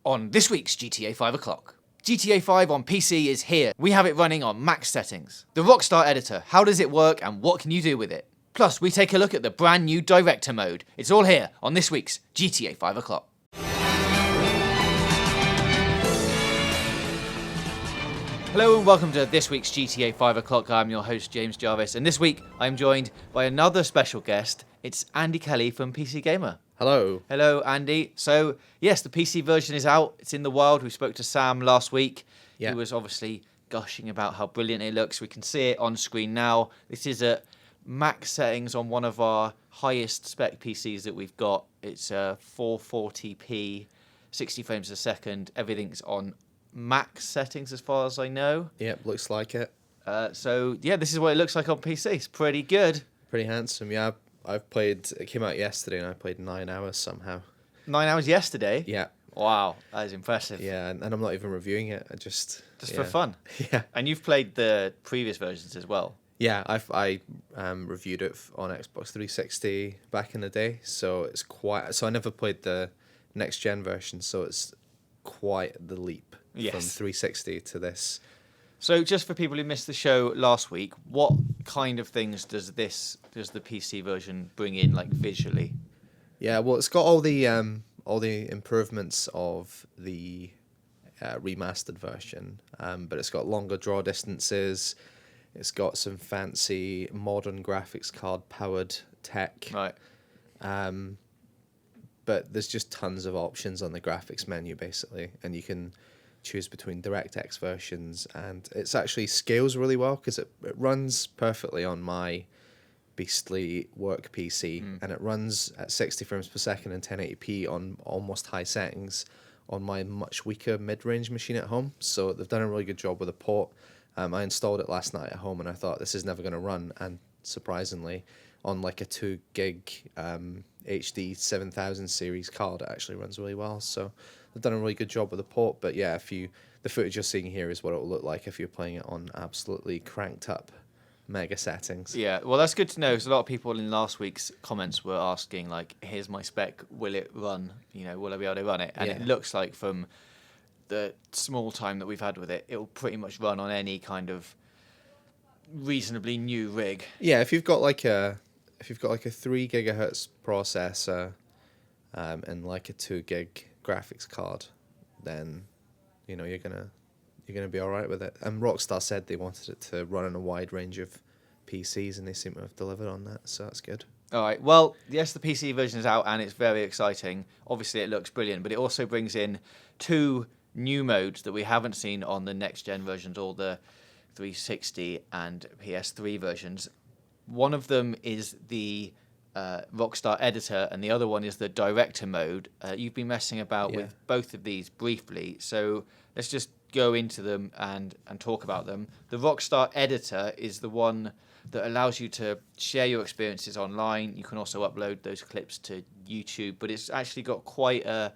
On this week's GTA 5 o'clock. GTA 5 on PC is here. We have it running on max settings. The Rockstar Editor, how does it work and what can you do with it? Plus, we take a look at the brand new Director mode. It's all here on this week's GTA 5 o'clock. Hello and welcome to this week's GTA 5 o'clock. I'm your host James Jarvis, and this week I'm joined by another special guest. It's Andy Kelly from PC Gamer. Hello. Hello, Andy. So, yes, the PC version is out. It's in the wild. We spoke to Sam last week. Yeah. He was obviously gushing about how brilliant it looks. We can see it on screen now. This is at max settings on one of our highest spec PCs that we've got. It's 440p, 60 frames a second. Everything's on max settings as far as I know. Yep, looks like it. So, yeah, this is what it looks like on PC. It's pretty good. Pretty handsome, yeah. I've played, it came out yesterday and I played 9 hours somehow. 9 hours yesterday? Yeah. Wow, that is impressive. Yeah, and I'm not even reviewing it. I just for fun. Yeah. And you've played the previous versions as well. Yeah, I reviewed it on Xbox 360 back in the day, so it's quite. So I never played the next gen version, so it's quite the leap from 360 to this. So just for people who missed the show last week, what kind of things does the PC version bring in, like visually? Yeah, well, it's got all the improvements of the remastered version, but it's got longer draw distances. It's got some fancy modern graphics card powered tech. Right. But there's just tons of options on the graphics menu basically, and you can choose between DirectX versions, and it's actually scales really well because it runs perfectly on my beastly work PC, and it runs at 60 frames per second and 1080p on almost high settings on my much weaker mid-range machine at home. So they've done a really good job with the port. I installed it last night at home and I thought this is never going to run, and surprisingly on like a 2 gig HD 7000 series card it actually runs really well. So they've done a really good job with the port. But yeah, the footage you're seeing here is what it will look like if you're playing it on absolutely cranked up mega settings. Yeah, well, that's good to know, because a lot of people in last week's comments were asking, like, here's my spec, will it run? You know, will I be able to run it? And it looks like from the small time that we've had with it, it'll pretty much run on any kind of reasonably new rig. Yeah, if you've got like a 3 gigahertz processor and like a 2 gig graphics card, then you know you're gonna be all right with it. And Rockstar said they wanted it to run on a wide range of PCs, and they seem to have delivered on that, so that's good. All right, well, yes, the PC version is out and it's very exciting. Obviously it looks brilliant, but it also brings in 2 new modes that we haven't seen on the next gen versions, or the 360 and PS3 versions. One of them is the Rockstar Editor, and the other one is the Director mode. You've been messing about with both of these briefly, so let's just go into them and talk about them. The Rockstar Editor is the one that allows you to share your experiences online. You can also upload those clips to YouTube, but it's actually got quite a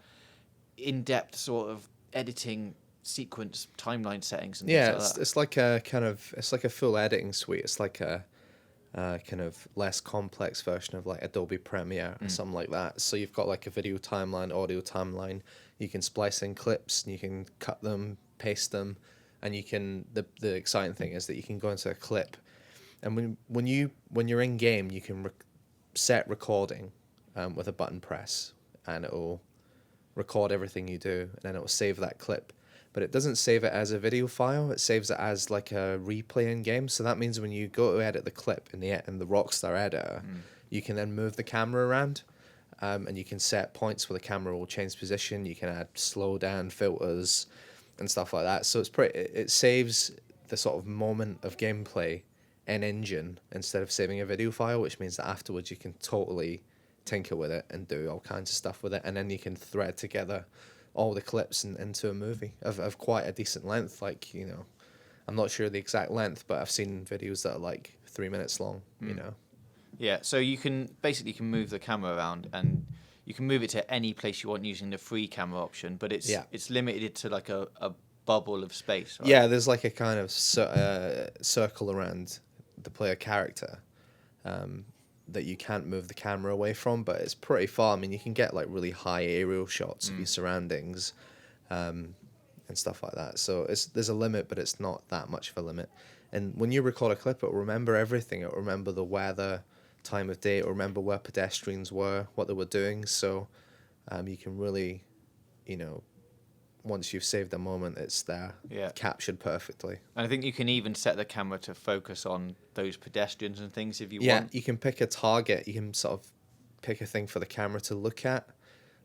in-depth sort of editing sequence, timeline settings and things like that. It's like a kind of, it's like a full editing suite. It's like a kind of less complex version of like Adobe Premiere or something like that. So you've got like a video timeline, audio timeline. You can splice in clips and you can cut them, paste them, and you can. The exciting thing is that you can go into a clip, and when you're in game, you can set recording with a button press, and it will record everything you do, and then it will save that clip. But it doesn't save it as a video file. It saves it as like a replay in game. So that means when you go to edit the clip in the Rockstar Editor, you can then move the camera around, and you can set points where the camera will change position. You can add slow down filters and stuff like that. So it saves the sort of moment of gameplay in engine instead of saving a video file, which means that afterwards you can totally tinker with it and do all kinds of stuff with it, and then you can thread together all the clips into a movie of quite a decent length. Like, you know, I'm not sure the exact length, but I've seen videos that are like 3 minutes long, you know. Yeah, so you can move the camera around, and you can move it to any place you want using the free camera option, but it's limited to like a bubble of space, right? Yeah, there's like a kind of circle around the player character that you can't move the camera away from, but it's pretty far. I mean, you can get like really high aerial shots of your surroundings, and stuff like that. So there's a limit, but it's not that much of a limit. And when you record a clip, it'll remember everything. It'll remember the weather, time of day. It'll remember where pedestrians were, what they were doing. So you can really, once you've saved a moment, it's there, captured perfectly. And I think you can even set the camera to focus on those pedestrians and things if you want. Yeah, you can pick a target. You can sort of pick a thing for the camera to look at.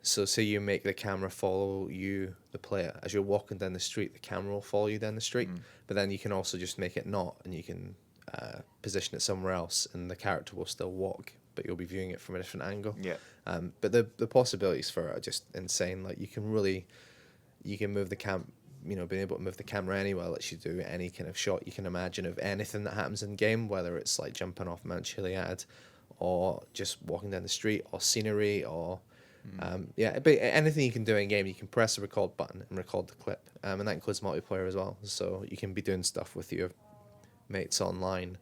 So say you make the camera follow you, the player. As you're walking down the street, the camera will follow you down the street. But then you can also just make it not, and you can position it somewhere else, and the character will still walk, but you'll be viewing it from a different angle. Yeah. But the possibilities for it are just insane. Like you can move the being able to move the camera anywhere lets you do any kind of shot you can imagine of anything that happens in game, whether it's like jumping off Mount Chiliad, or just walking down the street, or scenery, or but anything you can do in game, you can press the record button and record the clip, and that includes multiplayer as well. So you can be doing stuff with your mates online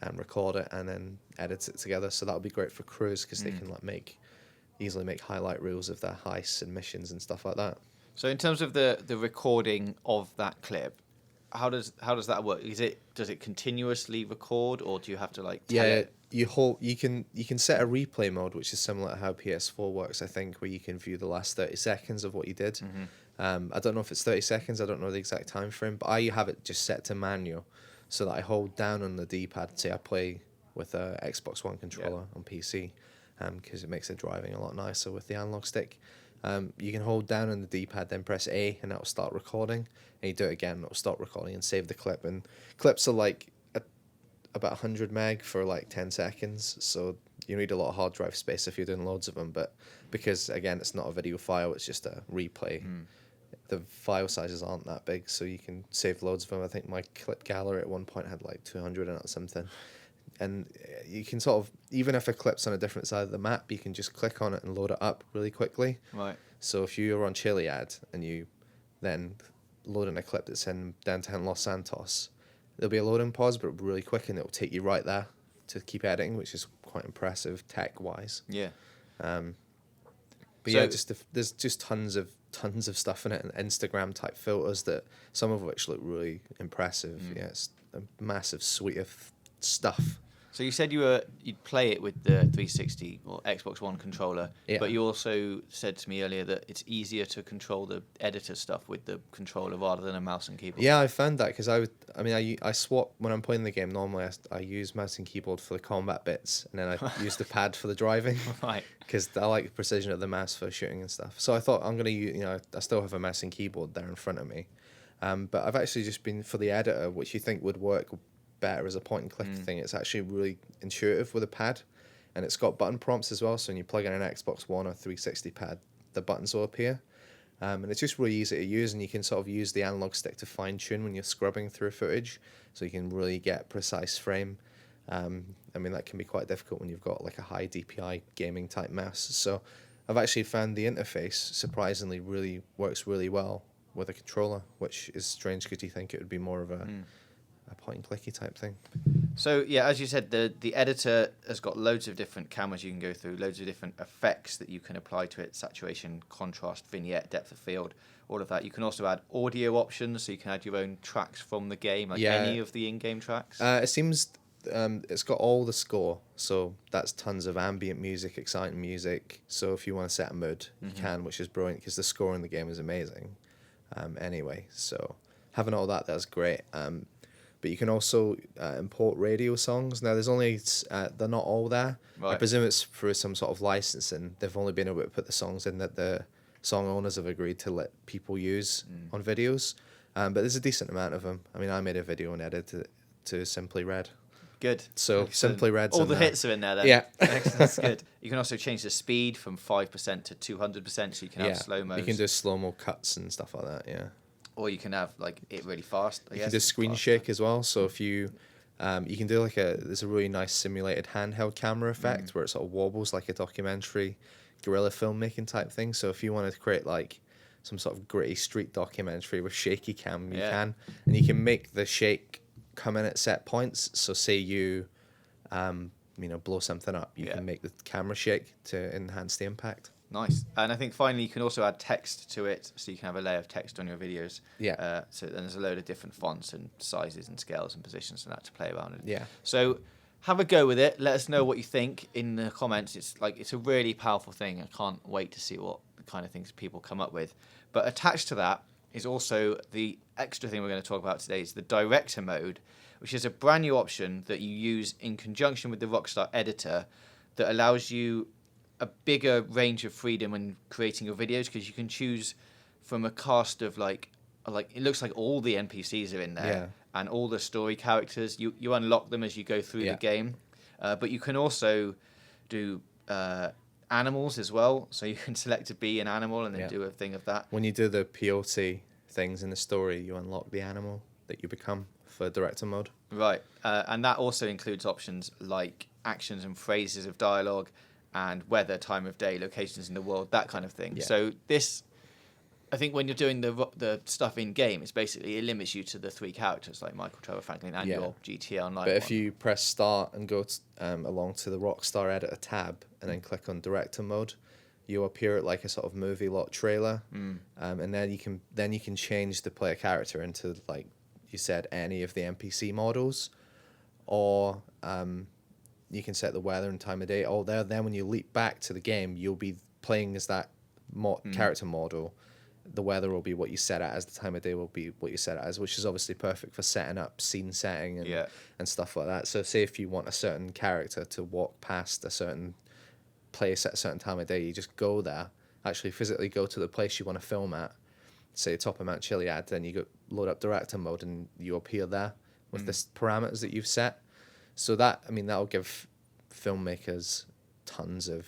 and record it and then edit it together. So that'll be great for crews because they can easily make highlight reels of their heists and missions and stuff like that. So in terms of the recording of that clip, how does that work? Does it continuously record, or do you have to tell it? You can set a replay mode, which is similar to how PS4 works, I think, where you can view the last 30 seconds of what you did. I don't know if it's 30 seconds, I don't know the exact time frame, but I have it just set to manual, so that I hold down on the D-pad. Say I play with a Xbox One controller on PC, because it makes the driving a lot nicer with the analog stick. You can hold down on the D-pad, then press A, and that'll start recording. And you do it again, and it'll stop recording and save the clip. And clips are about 100 meg for 10 seconds, so you need a lot of hard drive space if you're doing loads of them. But because, again, it's not a video file, it's just a replay, the file sizes aren't that big, so you can save loads of them. I think my clip gallery at one point had 200 in it or something. And you can sort of, even if a clip's on a different side of the map, you can just click on it and load it up really quickly. Right. So if you're on Chiliad and you then load in a clip that's in downtown Los Santos, there'll be a loading pause, but really quick, and it'll take you right there to keep editing, which is quite impressive tech-wise. Yeah. But so, there's just tons of stuff in it, and Instagram type filters that some of which look really impressive. Yeah, it's a massive suite of stuff. So you said you'd play it with the 360 or Xbox One controller, but you also said to me earlier that it's easier to control the editor stuff with the controller rather than a mouse and keyboard. Yeah, I found that because I swap when I'm playing the game. Normally, I use mouse and keyboard for the combat bits, and then I use the pad for the driving. Right. Because I like the precision of the mouse for shooting and stuff. So I thought I'm gonna use, I still have a mouse and keyboard there in front of me, but I've actually just been for the editor, which you think would work better as a point and click thing. It's actually really intuitive with a pad, and it's got button prompts as well, so when you plug in an Xbox One or 360 pad, the buttons will appear, and it's just really easy to use, and you can sort of use the analog stick to fine tune when you're scrubbing through footage, so you can really get precise frame. That can be quite difficult when you've got a high DPI gaming type mouse. So I've actually found the interface surprisingly really works really well with a controller, which is strange because you think it would be more of a point and clicky type thing. So yeah, as you said, the editor has got loads of different cameras you can go through, loads of different effects that you can apply to it: saturation, contrast, vignette, depth of field, all of that. You can also add audio options, so you can add your own tracks from the game, any of the in-game tracks. It seems it's got all the score, so that's tons of ambient music, exciting music. So if you want to set a mood, you can, which is brilliant because the score in the game is amazing. Anyway, so having all that's great. But you can also import radio songs. Now, there's only they're not all there. Right. I presume it's through some sort of licensing. They've only been able to put the songs in that the song owners have agreed to let people use on videos. But there's a decent amount of them. I made a video and edited it to Simply Red. Good. So excellent. Simply Red's all the hits are in there then. Yeah. Excellent. That's good. You can also change the speed from 5% to 200%, so you can have slow-mo. You can do slow-mo cuts and stuff like that, yeah. Or you can have it really fast. You can do screen shake as well. So if you can do there's a really nice simulated handheld camera effect where it sort of wobbles like a documentary, guerrilla filmmaking type thing. So if you wanted to create some sort of gritty street documentary with shaky cam, you can, and you can make the shake come in at set points. So say you, blow something up, you can make the camera shake to enhance the impact. Nice. And I think finally you can also add text to it, so you can have a layer of text on your videos. Yeah. So then there's a load of different fonts and sizes and scales and positions and that to play around with. Yeah. So have a go with it. Let us know what you think in the comments. It's a really powerful thing. I can't wait to see what kind of things people come up with. But attached to that is also the extra thing we're going to talk about today is the director mode, which is a brand new option that you use in conjunction with the Rockstar Editor that allows you a bigger range of freedom when creating your videos, because you can choose from a cast of like it looks like all the NPCs are in there and all the story characters. You unlock them as you go through the game, but you can also do animals as well. So you can select to be an animal and then do a thing of that. When you do the peyote things in the story, you unlock the animal that you become for director mode. Right, and that also includes options like actions and phrases of dialogue, and weather, time of day, locations in the world, that kind of thing. Yeah. So this, I think, when you're doing the stuff in game, it's basically it limits you to the 3 characters like Michael, Trevor, Franklin, and your GTA Online. But if you press start and go along to the Rockstar Editor tab and then click on director mode, you appear at like a sort of movie lot trailer, and then you can change the player character into, like you said, any of the NPC models, or you can set the weather and time of day. Or then when you leap back to the game, you'll be playing as that character model. The weather will be what you set it as. The time of day will be what you set it as, which is obviously perfect for setting up scene setting and stuff like that. So say if you want a certain character to walk past a certain place at a certain time of day, you just go there, actually physically go to the place you want to film at, say top of Mount Chiliad, then you load up director mode and you appear there with the parameters that you've set. So that'll give filmmakers tons of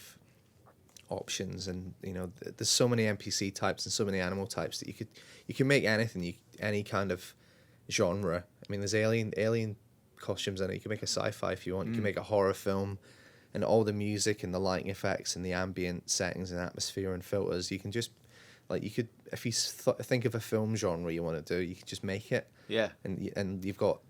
options, and there's so many NPC types and so many animal types that you can make anything, any kind of genre. I mean, there's alien costumes in it. You can make a sci-fi if you want. You can make a horror film, and all the music and the lighting effects and the ambient settings and atmosphere and filters. You can just if you think of a film genre you want to do, you can just make it. Yeah. And you've got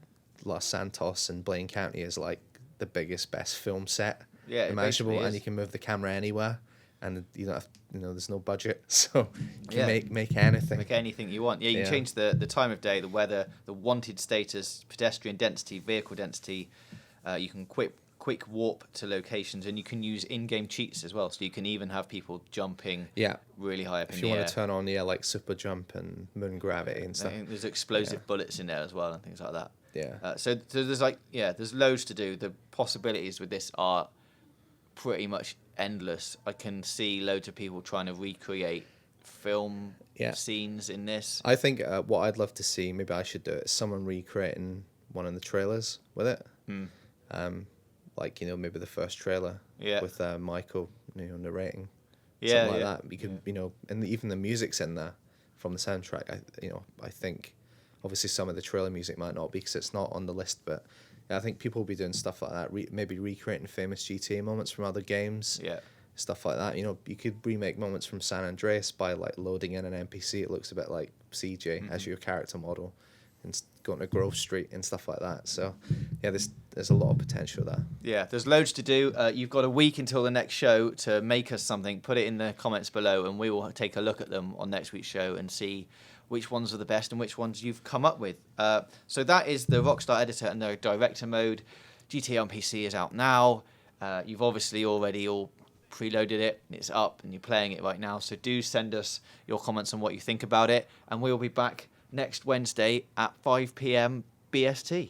Los Santos and Blaine County as like the biggest, best film set imaginable, and you can move the camera anywhere, and you don't have, there's no budget, so you can make anything. Make anything you want. Yeah, you can change the time of day, the weather, the wanted status, pedestrian density, vehicle density. You can quick warp to locations, and you can use in-game cheats as well. So you can even have people jumping really high up in the air. If you want to turn on like super jump and moon gravity and stuff. There's explosive bullets in there as well and things like that. Yeah. So there's there's loads to do. The possibilities with this are pretty much endless. I can see loads of people trying to recreate film scenes in this. I think what I'd love to see, maybe I should do it, is someone recreating one of the trailers with it. Like maybe the first trailer with Michael narrating. Something like that. You could and even the music's in there from the soundtrack. I think obviously some of the trailer music might not be because it's not on the list, but I think people will be doing stuff like that, maybe recreating famous GTA moments from other games, stuff like that. You could remake moments from San Andreas by like loading in an NPC. It looks a bit like CJ as your character model, and going to Grove Street and stuff like that. So there's a lot of potential there. Yeah, there's loads to do. You've got a week until the next show to make us something. Put it in the comments below, and we will take a look at them on next week's show and see which ones are the best and which ones you've come up with. So that is the Rockstar Editor and their director mode. GTA on PC is out now. You've obviously already all preloaded it. It's up and you're playing it right now. So do send us your comments on what you think about it. And we'll be back next Wednesday at 5 p.m. BST.